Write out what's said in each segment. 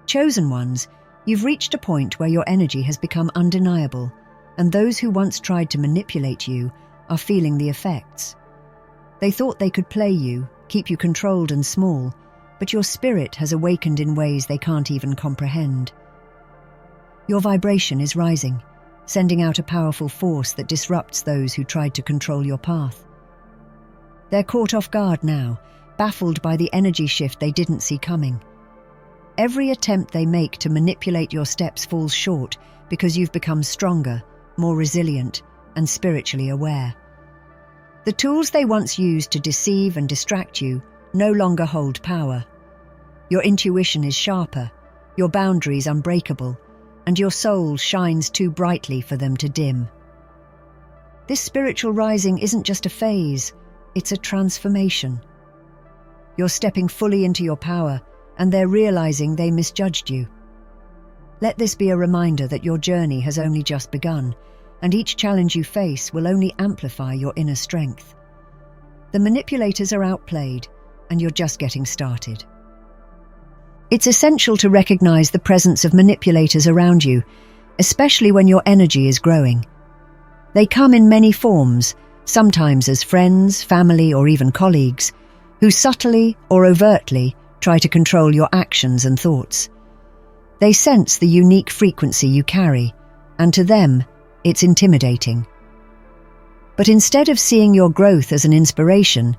Chosen ones, you've reached a point where your energy has become undeniable, and those who once tried to manipulate you are feeling the effects. They thought they could play you, keep you controlled and small, but your spirit has awakened in ways they can't even comprehend. Your vibration is rising, sending out a powerful force that disrupts those who tried to control your path. They're caught off guard now, baffled by the energy shift they didn't see coming. Every attempt they make to manipulate your steps falls short because you've become stronger, more resilient, and spiritually aware. The tools they once used to deceive and distract you no longer hold power. Your intuition is sharper, your boundaries unbreakable, and your soul shines too brightly for them to dim. This spiritual rising isn't just a phase, it's a transformation. You're stepping fully into your power, and they're realizing they misjudged you. Let this be a reminder that your journey has only just begun, and each challenge you face will only amplify your inner strength. The manipulators are outplayed, and you're just getting started. It's essential to recognize the presence of manipulators around you, especially when your energy is growing. They come in many forms, sometimes as friends, family, or even colleagues, who subtly or overtly try to control your actions and thoughts. They sense the unique frequency you carry, and to them, it's intimidating. But instead of seeing your growth as an inspiration,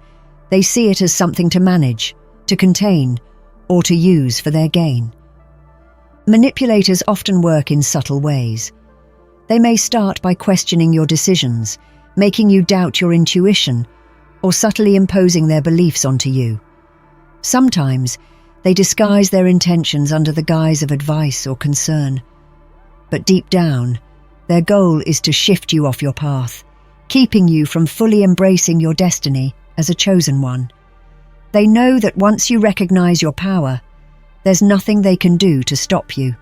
they see it as something to manage, to contain, or to use for their gain. Manipulators often work in subtle ways. They may start by questioning your decisions, making you doubt your intuition, or subtly imposing their beliefs onto you. Sometimes, they disguise their intentions under the guise of advice or concern. But deep down, their goal is to shift you off your path, keeping you from fully embracing your destiny as a chosen one. They know that once you recognize your power, there's nothing they can do to stop you.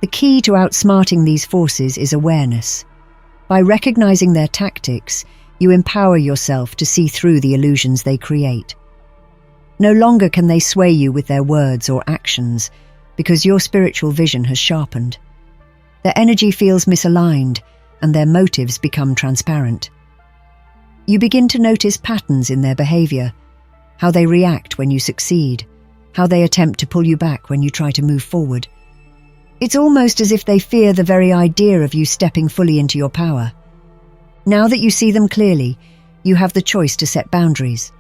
The key to outsmarting these forces is awareness. By recognizing their tactics, you empower yourself to see through the illusions they create. No longer can they sway you with their words or actions, because your spiritual vision has sharpened. Their energy feels misaligned, and their motives become transparent. You begin to notice patterns in their behavior, how they react when you succeed, how they attempt to pull you back when you try to move forward. It's almost as if they fear the very idea of you stepping fully into your power. Now that you see them clearly, you have the choice to set boundaries.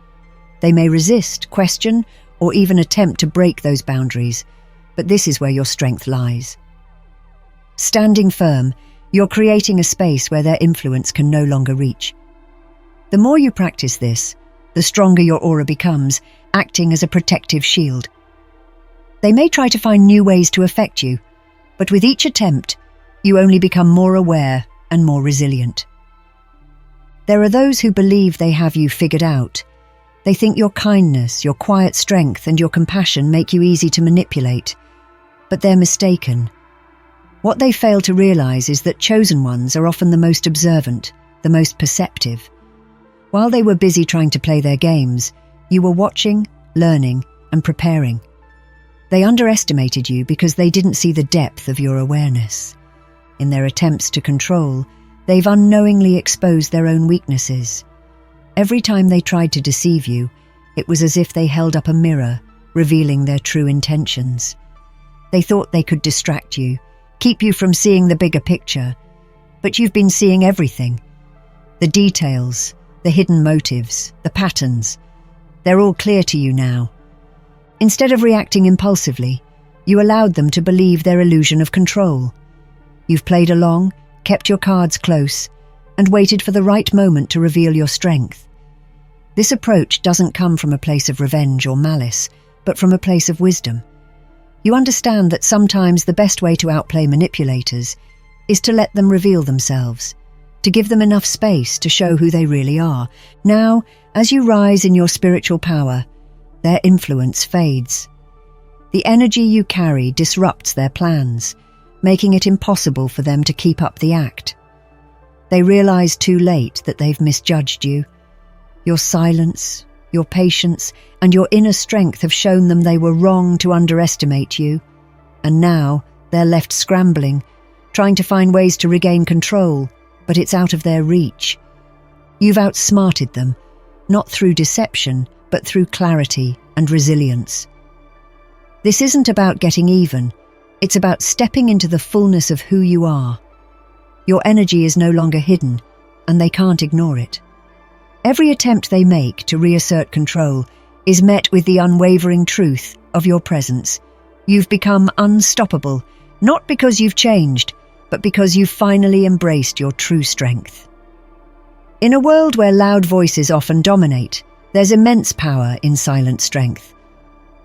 They may resist, question, or even attempt to break those boundaries, but this is where your strength lies. Standing firm, you're creating a space where their influence can no longer reach. The more you practice this, the stronger your aura becomes, acting as a protective shield. They may try to find new ways to affect you, but with each attempt, you only become more aware and more resilient. There are those who believe they have you figured out. They think your kindness, your quiet strength, and your compassion make you easy to manipulate. But they're mistaken. What they fail to realize is that chosen ones are often the most observant, the most perceptive. While they were busy trying to play their games, you were watching, learning, and preparing. They underestimated you because they didn't see the depth of your awareness. In their attempts to control, they've unknowingly exposed their own weaknesses. Every time they tried to deceive you, it was as if they held up a mirror, revealing their true intentions. They thought they could distract you, keep you from seeing the bigger picture, but you've been seeing everything. The details, the hidden motives, the patterns, they're all clear to you now. Instead of reacting impulsively, you allowed them to believe their illusion of control. You've played along, kept your cards close, and waited for the right moment to reveal your strength. This approach doesn't come from a place of revenge or malice, but from a place of wisdom. You understand that sometimes the best way to outplay manipulators is to let them reveal themselves, to give them enough space to show who they really are. Now, as you rise in your spiritual power, their influence fades. The energy you carry disrupts their plans, making it impossible for them to keep up the act. They realize too late that they've misjudged you. Your silence, your patience, and your inner strength have shown them they were wrong to underestimate you. And now they're left scrambling, trying to find ways to regain control, but it's out of their reach. You've outsmarted them, not through deception, but through clarity and resilience. This isn't about getting even, it's about stepping into the fullness of who you are. Your energy is no longer hidden, and they can't ignore it. Every attempt they make to reassert control is met with the unwavering truth of your presence. You've become unstoppable, not because you've changed, but because you've finally embraced your true strength. In a world where loud voices often dominate, there's immense power in silent strength.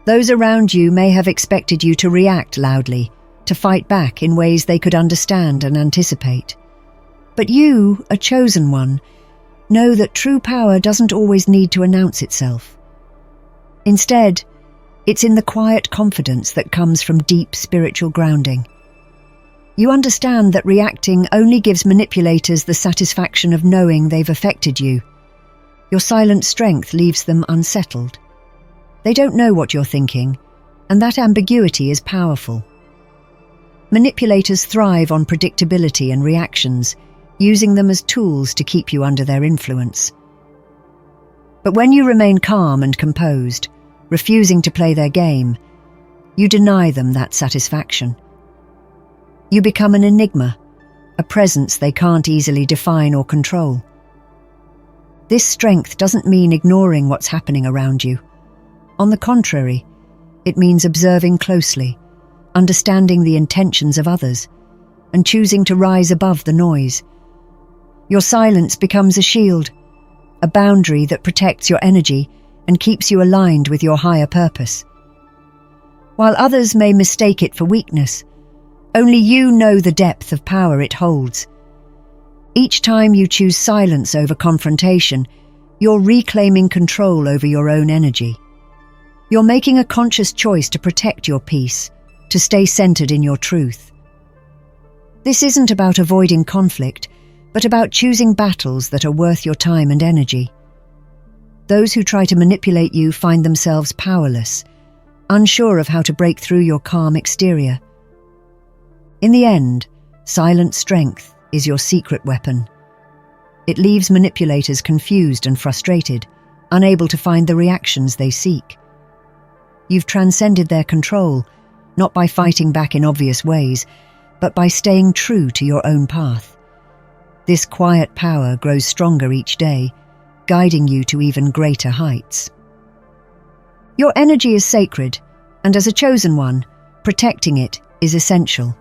Those around you may have expected you to react loudly, to fight back in ways they could understand and anticipate. But you, a chosen one, know that true power doesn't always need to announce itself. Instead, it's in the quiet confidence that comes from deep spiritual grounding. You understand that reacting only gives manipulators the satisfaction of knowing they've affected you. Your silent strength leaves them unsettled. They don't know what you're thinking, and that ambiguity is powerful. Manipulators thrive on predictability and reactions, using them as tools to keep you under their influence. But when you remain calm and composed, refusing to play their game, you deny them that satisfaction. You become an enigma, a presence they can't easily define or control. This strength doesn't mean ignoring what's happening around you. On the contrary, it means observing closely, understanding the intentions of others, and choosing to rise above the noise. Your silence becomes a shield, a boundary that protects your energy and keeps you aligned with your higher purpose. While others may mistake it for weakness, only you know the depth of power it holds. Each time you choose silence over confrontation, you're reclaiming control over your own energy. You're making a conscious choice to protect your peace, to stay centered in your truth. This isn't about avoiding conflict, but about choosing battles that are worth your time and energy. Those who try to manipulate you find themselves powerless, unsure of how to break through your calm exterior. In the end, silent strength is your secret weapon. It leaves manipulators confused and frustrated, unable to find the reactions they seek. You've transcended their control, not by fighting back in obvious ways, but by staying true to your own path. This quiet power grows stronger each day, guiding you to even greater heights. Your energy is sacred, and as a chosen one, protecting it is essential.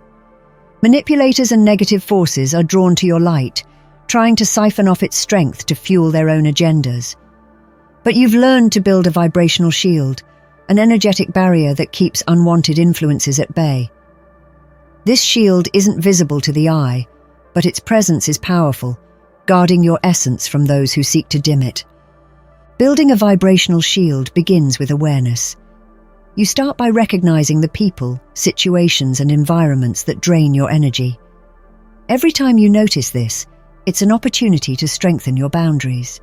Manipulators and negative forces are drawn to your light, trying to siphon off its strength to fuel their own agendas. But you've learned to build a vibrational shield, an energetic barrier that keeps unwanted influences at bay. This shield isn't visible to the eye, but its presence is powerful, guarding your essence from those who seek to dim it. Building a vibrational shield begins with awareness. You start by recognizing the people, situations, and environments that drain your energy. Every time you notice this, it's an opportunity to strengthen your boundaries.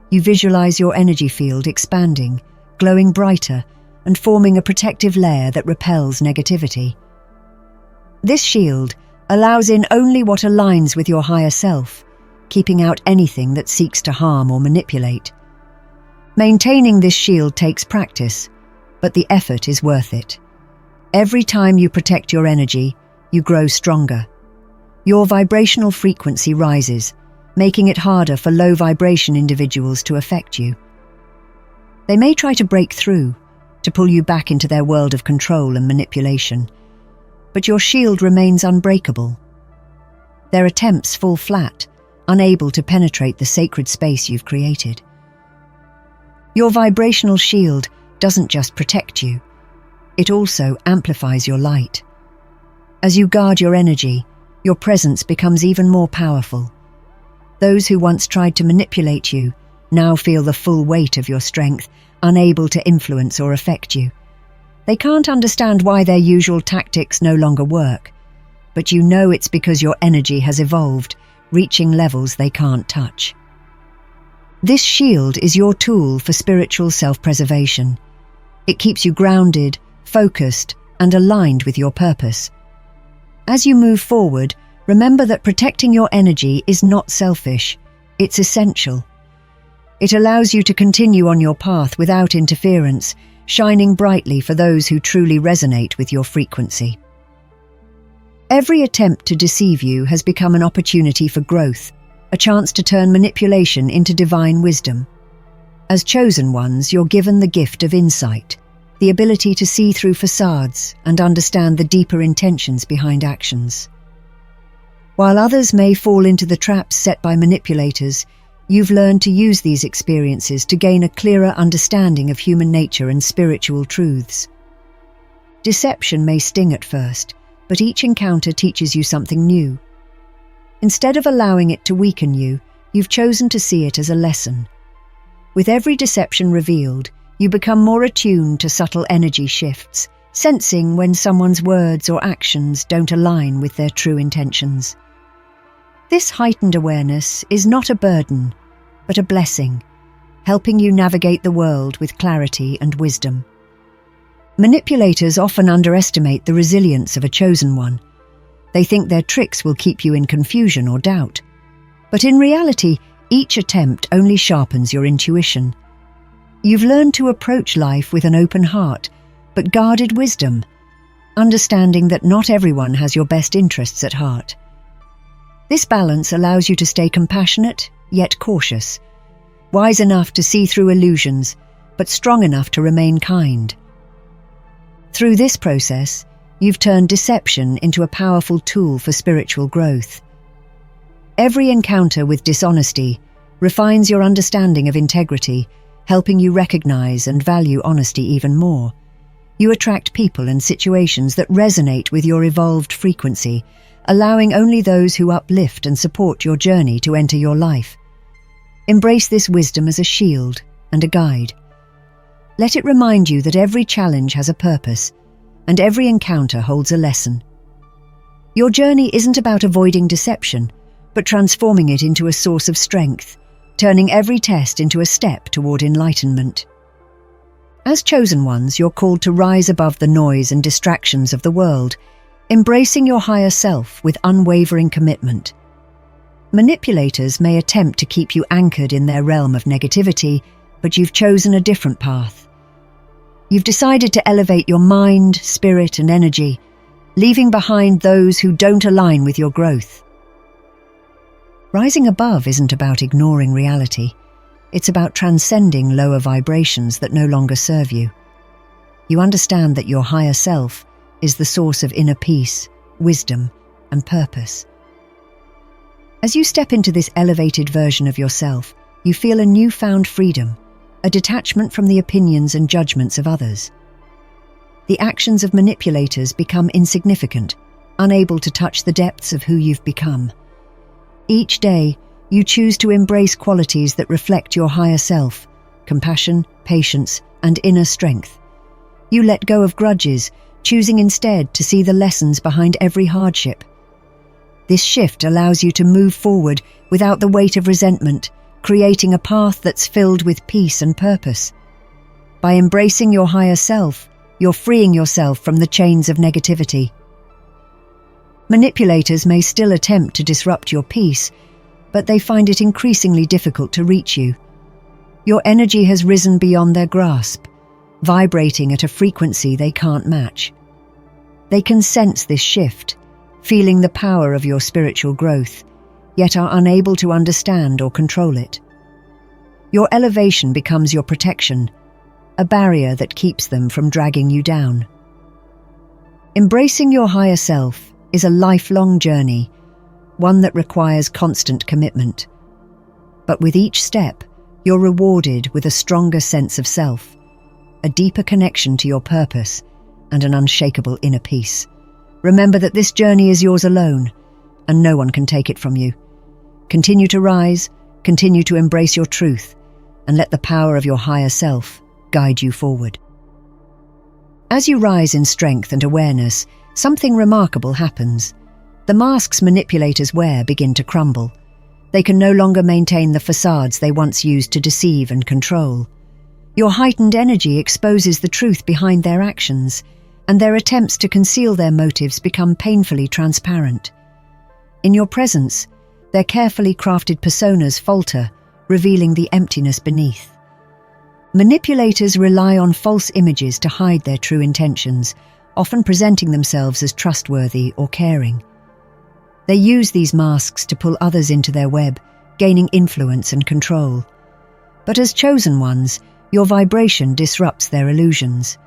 You visualize your energy field expanding, glowing brighter, and forming a protective layer that repels negativity. This shield allows in only what aligns with your higher self, keeping out anything that seeks to harm or manipulate. Maintaining this shield takes practice, but the effort is worth it. Every time you protect your energy, you grow stronger. Your vibrational frequency rises, making it harder for low-vibration individuals to affect you. They may try to break through, to pull you back into their world of control and manipulation, but your shield remains unbreakable. Their attempts fall flat, unable to penetrate the sacred space you've created. Your vibrational shield doesn't just protect you, it also amplifies your light. As you guard your energy, your presence becomes even more powerful. Those who once tried to manipulate you now feel the full weight of your strength, unable to influence or affect you. They can't understand why their usual tactics no longer work, but you know it's because your energy has evolved, reaching levels they can't touch. This shield is your tool for spiritual self-preservation. It keeps you grounded, focused, and aligned with your purpose. As you move forward, remember that protecting your energy is not selfish, it's essential. It allows you to continue on your path without interference, shining brightly for those who truly resonate with your frequency. Every attempt to deceive you has become an opportunity for growth, a chance to turn manipulation into divine wisdom. As chosen ones, you're given the gift of insight, the ability to see through facades and understand the deeper intentions behind actions. While others may fall into the traps set by manipulators, you've learned to use these experiences to gain a clearer understanding of human nature and spiritual truths. Deception may sting at first, but each encounter teaches you something new. Instead of allowing it to weaken you, you've chosen to see it as a lesson. With every deception revealed, you become more attuned to subtle energy shifts, sensing when someone's words or actions don't align with their true intentions. This heightened awareness is not a burden, but a blessing, helping you navigate the world with clarity and wisdom. Manipulators often underestimate the resilience of a chosen one. They think their tricks will keep you in confusion or doubt. But in reality, each attempt only sharpens your intuition. You've learned to approach life with an open heart, but guarded wisdom, understanding that not everyone has your best interests at heart. This balance allows you to stay compassionate, yet cautious, wise enough to see through illusions, but strong enough to remain kind. Through this process, you've turned deception into a powerful tool for spiritual growth. Every encounter with dishonesty refines your understanding of integrity, helping you recognize and value honesty even more. You attract people and situations that resonate with your evolved frequency, allowing only those who uplift and support your journey to enter your life. Embrace this wisdom as a shield and a guide. Let it remind you that every challenge has a purpose, and every encounter holds a lesson. Your journey isn't about avoiding deception, but transforming it into a source of strength, turning every test into a step toward enlightenment. As chosen ones, you're called to rise above the noise and distractions of the world, embracing your higher self with unwavering commitment. Manipulators may attempt to keep you anchored in their realm of negativity, but you've chosen a different path. You've decided to elevate your mind, spirit, and energy, leaving behind those who don't align with your growth. Rising above isn't about ignoring reality. It's about transcending lower vibrations that no longer serve you. You understand that your higher self is the source of inner peace, wisdom, and purpose. As you step into this elevated version of yourself, you feel a newfound freedom, a detachment from the opinions and judgments of others. The actions of manipulators become insignificant, unable to touch the depths of who you've become. Each day, you choose to embrace qualities that reflect your higher self: compassion, patience, and inner strength. You let go of grudges, choosing instead to see the lessons behind every hardship. This shift allows you to move forward without the weight of resentment, creating a path that's filled with peace and purpose. By embracing your higher self, you're freeing yourself from the chains of negativity. Manipulators may still attempt to disrupt your peace, but they find it increasingly difficult to reach you. Your energy has risen beyond their grasp, vibrating at a frequency they can't match. They can sense this shift, feeling the power of your spiritual growth, yet are unable to understand or control it. Your elevation becomes your protection, a barrier that keeps them from dragging you down. Embracing your higher self is a lifelong journey, one that requires constant commitment. But with each step, you're rewarded with a stronger sense of self, a deeper connection to your purpose, and an unshakable inner peace. Remember that this journey is yours alone, and no one can take it from you. Continue to rise, continue to embrace your truth, and let the power of your higher self guide you forward. As you rise in strength and awareness, something remarkable happens. The masks manipulators wear begin to crumble. They can no longer maintain the facades they once used to deceive and control. Your heightened energy exposes the truth behind their actions, and their attempts to conceal their motives become painfully transparent. In your presence, their carefully crafted personas falter, revealing the emptiness beneath. Manipulators rely on false images to hide their true intentions, often presenting themselves as trustworthy or caring. They use these masks to pull others into their web, gaining influence and control. But as chosen ones, your vibration disrupts their illusions.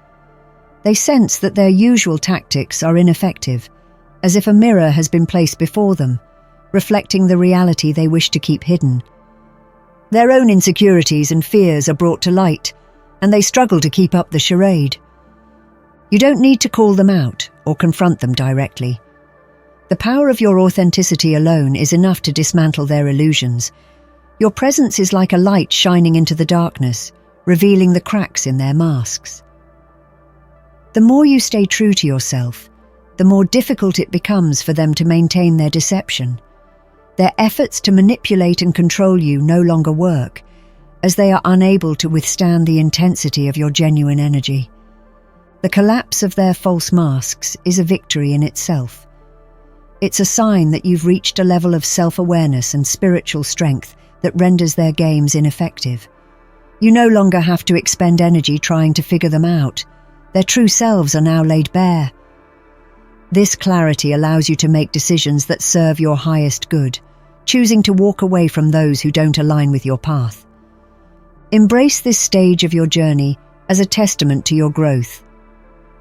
They sense that their usual tactics are ineffective, as if a mirror has been placed before them, reflecting the reality they wish to keep hidden. Their own insecurities and fears are brought to light, and they struggle to keep up the charade. You don't need to call them out or confront them directly. The power of your authenticity alone is enough to dismantle their illusions. Your presence is like a light shining into the darkness, revealing the cracks in their masks. The more you stay true to yourself, the more difficult it becomes for them to maintain their deception. Their efforts to manipulate and control you no longer work, as they are unable to withstand the intensity of your genuine energy. The collapse of their false masks is a victory in itself. It's a sign that you've reached a level of self-awareness and spiritual strength that renders their games ineffective. You no longer have to expend energy trying to figure them out. Their true selves are now laid bare. This clarity allows you to make decisions that serve your highest good, choosing to walk away from those who don't align with your path. Embrace this stage of your journey as a testament to your growth.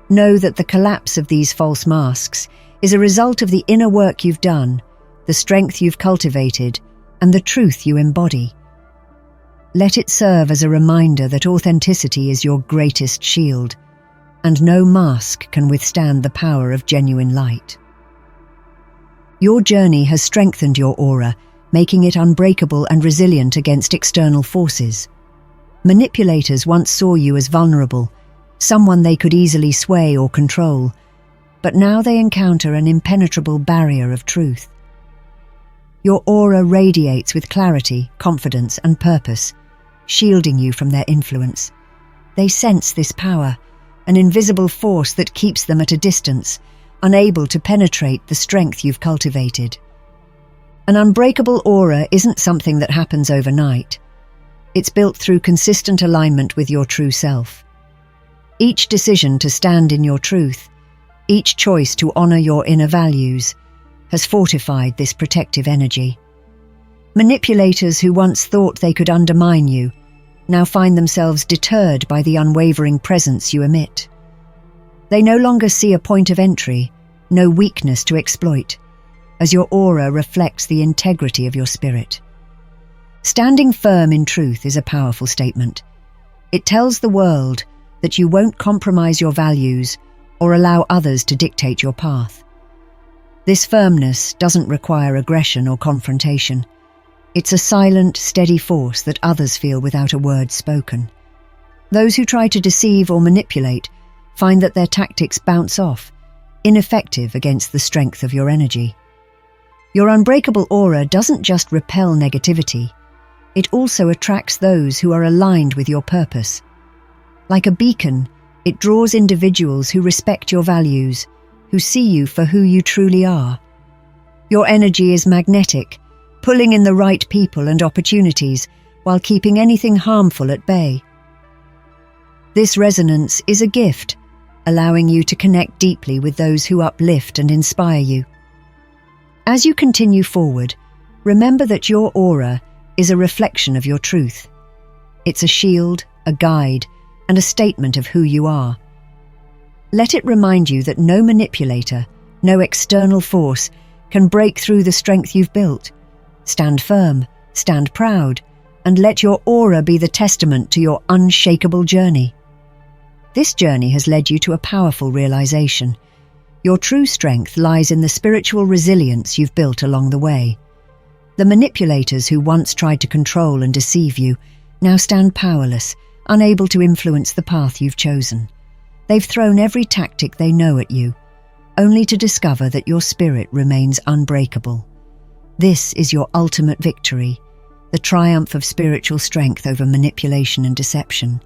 Know that the collapse of these false masks is a result of the inner work you've done, the strength you've cultivated, and the truth you embody. Let it serve as a reminder that authenticity is your greatest shield, and no mask can withstand the power of genuine light. Your journey has strengthened your aura, making it unbreakable and resilient against external forces. Manipulators once saw you as vulnerable, someone they could easily sway or control, but now they encounter an impenetrable barrier of truth. Your aura radiates with clarity, confidence, and purpose, shielding you from their influence. They sense this power, an invisible force that keeps them at a distance, unable to penetrate the strength you've cultivated. An unbreakable aura isn't something that happens overnight. It's built through consistent alignment with your true self. Each decision to stand in your truth, each choice to honor your inner values, has fortified this protective energy. Manipulators who once thought they could undermine you now find themselves deterred by the unwavering presence you emit. They no longer see a point of entry, no weakness to exploit, as your aura reflects the integrity of your spirit. Standing firm in truth is a powerful statement. It tells the world that you won't compromise your values or allow others to dictate your path. This firmness doesn't require aggression or confrontation. It's a silent, steady force that others feel without a word spoken. Those who try to deceive or manipulate find that their tactics bounce off, ineffective against the strength of your energy. Your unbreakable aura doesn't just repel negativity, it also attracts those who are aligned with your purpose. Like a beacon, it draws individuals who respect your values, who see you for who you truly are. Your energy is magnetic, pulling in the right people and opportunities while keeping anything harmful at bay. This resonance is a gift, allowing you to connect deeply with those who uplift and inspire you. As you continue forward, remember that your aura is a reflection of your truth. It's a shield, a guide, and a statement of who you are. Let it remind you that no manipulator, no external force can break through the strength you've built. Stand firm, stand proud, and let your aura be the testament to your unshakable journey. This journey has led you to a powerful realization. Your true strength lies in the spiritual resilience you've built along the way. The manipulators who once tried to control and deceive you now stand powerless, unable to influence the path you've chosen. They've thrown every tactic they know at you, only to discover that your spirit remains unbreakable. This is your ultimate victory, the triumph of spiritual strength over manipulation and deception.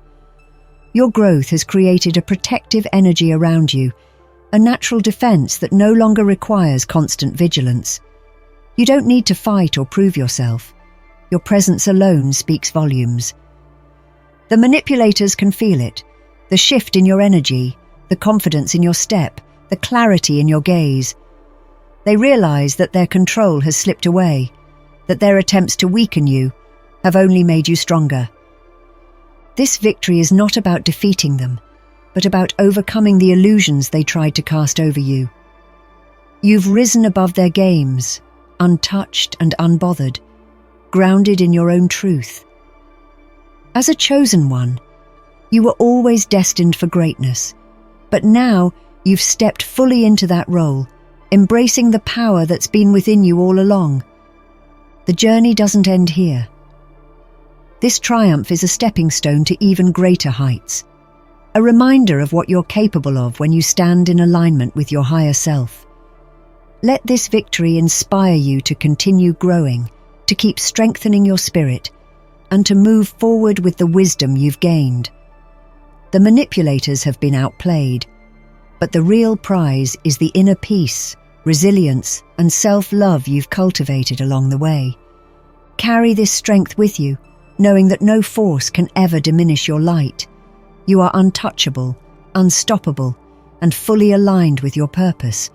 Your growth has created a protective energy around you, a natural defense that no longer requires constant vigilance. You don't need to fight or prove yourself. Your presence alone speaks volumes. The manipulators can feel it, the shift in your energy, the confidence in your step, the clarity in your gaze. They realize that their control has slipped away, that their attempts to weaken you have only made you stronger. This victory is not about defeating them, but about overcoming the illusions they tried to cast over you. You've risen above their games, untouched and unbothered, grounded in your own truth. As a chosen one, you were always destined for greatness, but now you've stepped fully into that role, embracing the power that's been within you all along. The journey doesn't end here. This triumph is a stepping stone to even greater heights, a reminder of what you're capable of when you stand in alignment with your higher self. Let this victory inspire you to continue growing, to keep strengthening your spirit, and to move forward with the wisdom you've gained. The manipulators have been outplayed, but the real prize is the inner peace, resilience, and self-love you've cultivated along the way. Carry this strength with you, knowing that no force can ever diminish your light. You are untouchable, unstoppable, and fully aligned with your purpose.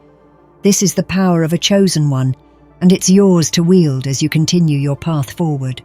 This is the power of a chosen one, and it's yours to wield as you continue your path forward.